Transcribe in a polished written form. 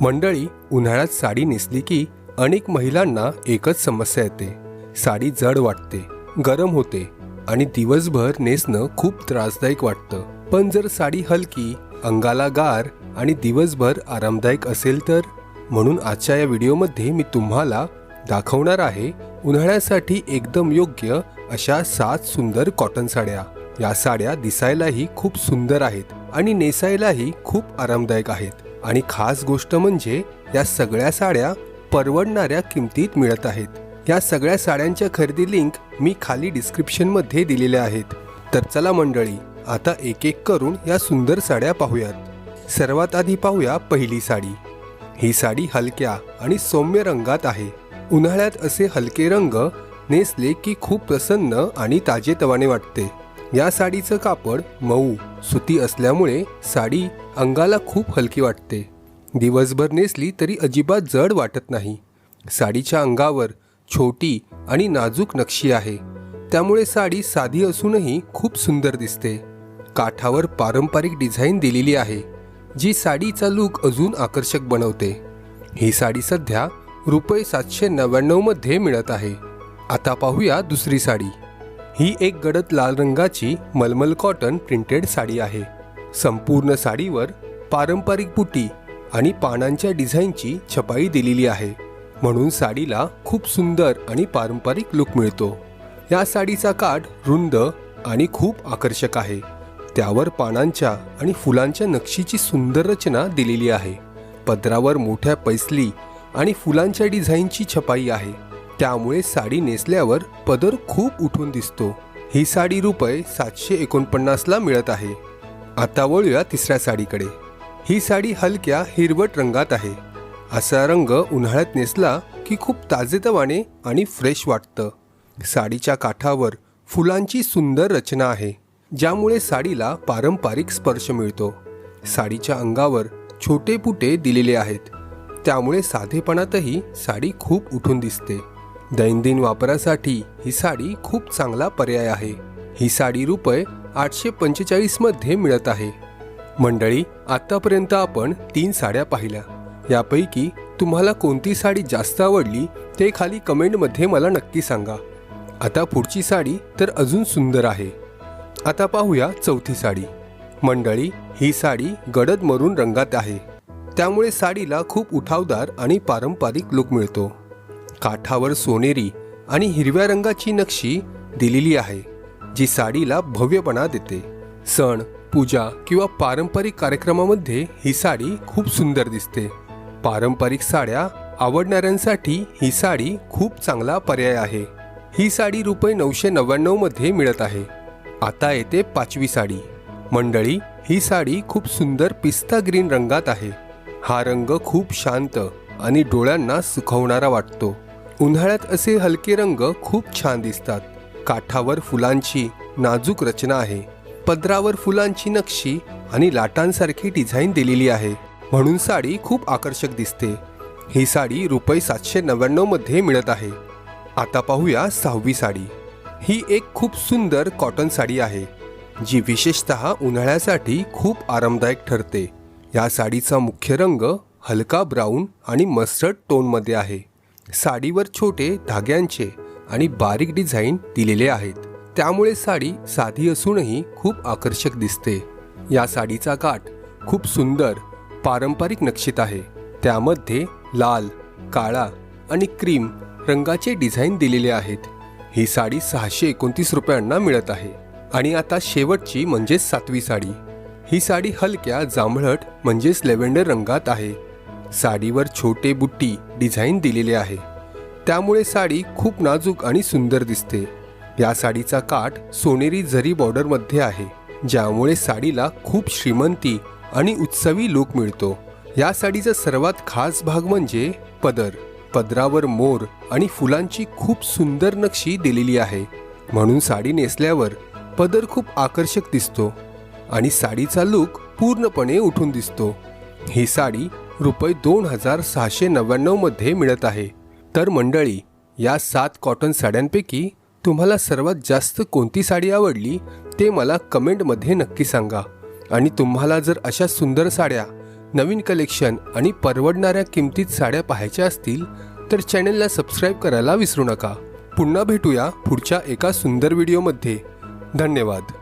मंडळी, उन्हाळ्यात साडी नेसली की अनेक महिलांना एकच समस्या येते. साडी जड वाटते, गरम होते आणि दिवसभर नेसणं खूप त्रासदायक वाटतं. पण जर साडी हलकी, अंगाला गार आणि दिवसभर आरामदायक असेल तर? म्हणून आजच्या या व्हिडिओमध्ये मी तुम्हाला दाखवणार आहे उन्हाळ्यासाठी एकदम योग्य अशा 7 सुंदर कॉटन साड्या. या साड्या दिसायलाही खूप सुंदर आहेत आणि नेसायलाही खूप आरामदायक आहेत. आणि खास गोष्ट म्हणजे या सगळ्या साड्या परवडणाऱ्या किमतीत मिळत आहेत. या सगळ्या साड्यांच्या खरेदी लिंक मी खाली डिस्क्रिप्शनमध्ये दिलेल्या आहेत. तर चला मंडळी, आता एक एक करून या सुंदर साड्या पाहूयात. सर्वात आधी पाहूया पहिली साडी. ही साडी हलक्या आणि सौम्य रंगात आहे. उन्हाळ्यात असे हलके रंग नेसले की खूप प्रसन्न आणि ताजेतवाने वाटते. या साडीचं कापड मऊ सुती असल्यामुळे साडी अंगाला खूप हलकी वाटते. दिवसभर नेसली तरी अजिबात जड वाटत नाही. साडीच्या अंगावर छोटी आणि नाजूक नक्षी आहे, त्यामुळे साडी साधी असूनही खूप सुंदर दिसते. काठावर पारंपरिक डिझाईन दिलेली आहे, जी साडीचा लूक अजून आकर्षक बनवते. ही साडी सध्या ₹799 मध्ये मिळत आहे. आता पाहूया दुसरी साडी. ही एक गडद लाल रंगाची मलमल कॉटन प्रिंटेड साडी आहे. संपूर्ण साडीवर पारंपरिक बुटी आणि पानांच्या डिझाईनची छपाई दिलेली आहे, म्हणून साडीला खूप सुंदर आणि पारंपरिक लुक मिळतो. या साडीचा काठ रुंद आणि खूप आकर्षक आहे. त्यावर पानांच्या आणि फुलांच्या नक्षीची सुंदर रचना दिलेली आहे. पदरावर मोठ्या पैसली आणि फुलांच्या डिझाईनची छपाई आहे, त्यामुळे साडी नेसल्यावर पदर खूप उठून दिसतो. ही साडी ₹749 ला मिळत आहे. आता वळूया तिसऱ्या साडीकडे. ही साडी हलक्या हिरवट रंगात आहे. असा रंग उन्हाळ्यात नेसला की खूप ताजेतवाने आणि फ्रेश वाटतं. साडीच्या काठावर फुलांची सुंदर रचना आहे, ज्यामुळे साडीला पारंपरिक स्पर्श मिळतो. साडीच्या अंगावर छोटे पुटे दिलेले आहेत, त्यामुळे साधेपणातही साडी खूप उठून दिसते. दैनंदिन वापरासाठी ही साडी खूप चांगला पर्याय आहे. ही साडी ₹845 मध्ये मिळत आहे. मंडळी, आतापर्यंत आपण 3 साड्या पाहिल्या. यापैकी तुम्हाला कोणती साडी जास्त आवडली ते खाली कमेंटमध्ये मला नक्की सांगा. आता पुढची साडी तर अजून सुंदर आहे. आता पाहूया चौथी साडी. मंडळी, ही साडी गडद मरून रंगात आहे, त्यामुळे साडीला खूप उठावदार आणि पारंपरिक लुक मिळतो. काठावर सोनेरी आणि हिरव्या रंगाची नक्षी दिलेली आहे, जी साडीला भव्यपणा देते. सण, पूजा किंवा पारंपरिक कार्यक्रमामध्ये ही साडी खूप सुंदर दिसते. पारंपरिक साड्या आवडणाऱ्यांसाठी ही साडी खूप चांगला पर्याय आहे. ही साडी ₹999 मध्ये मिळत आहे. आता येते 5वी साडी. मंडळी, ही साडी खूप सुंदर पिस्ता ग्रीन रंगात आहे. हा रंग खूप शांत आणि डोळ्यांना सुखवणारा वाटतो. उन्हाळ्यात असे हलके रंग खूप छान दिसतात. काठावर फुलांची नाजूक रचना आहे. पदरावर फुलांची नक्षी आणि लाटांसारखी डिझाईन दिलेली आहे, म्हणून साडी खूप आकर्षक दिसते. ही साडी ₹799 मध्ये मिळत आहे. आता पाहूया 6वी साडी. ही एक खूप सुंदर कॉटन साडी आहे, जी विशेषतः उन्हाळ्यासाठी खूप आरामदायक ठरते. या साडीचा मुख्य रंग हलका ब्राऊन आणि मस्टर्ड टोनमध्ये आहे. साडीवर छोटे धाग्यांचे आणि बारीक डिझाईन दिलेले आहेत, त्यामुळे साडी साधी असूनही खूप आकर्षक दिसते. या साडीचा काठ खूप सुंदर पारंपरिक नक्षीत आहे. त्यामध्ये लाल, काळा आणि क्रीम रंगाचे डिझाईन दिलेले आहेत. ही साडी ₹629 मिळत आहे. आणि आता शेवटची म्हणजेच 7वी साडी. ही साडी हलक्या जांभळट म्हणजेच लेव्हेंडर रंगात आहे. साडीवर छोटे बुट्टी डिझाईन दिलेले आहे, त्यामुळे साडी खूप नाजूक आणि सुंदर दिसते. या साडीचा काठ सोनेरी जरी बॉर्डरमध्ये आहे, ज्यामुळे साडीला खूप श्रीमंती आणि उत्सवी लूक मिळतो. या साडीचा सर्वात खास भाग म्हणजे पदर. पदरावर मोर आणि फुलांची खूप सुंदर नक्षी दिलेली आहे, म्हणून साडी नेसल्यावर पदर खूप आकर्षक दिसतो आणि साडीचा लूक पूर्णपणे उठून दिसतो. ही साडी ₹2699 मध्ये मिळत आहे. तर मंडळी, या 7 कॉटन साड्यांपैकी तुम्हाला सर्वात जास्त कोणती साडी आवडली ते मला कमेंटमध्ये नक्की सांगा. आणि तुम्हाला जर अशा सुंदर साड्या नवीन कलेक्शन आणि परवडणाऱ्या किमतीत साड्या पाहायच्या असतील तर चॅनलला सबस्क्राईब करायला विसरू नका. पुन्हा भेटूया पुढच्या एका सुंदर व्हिडिओमध्ये. धन्यवाद.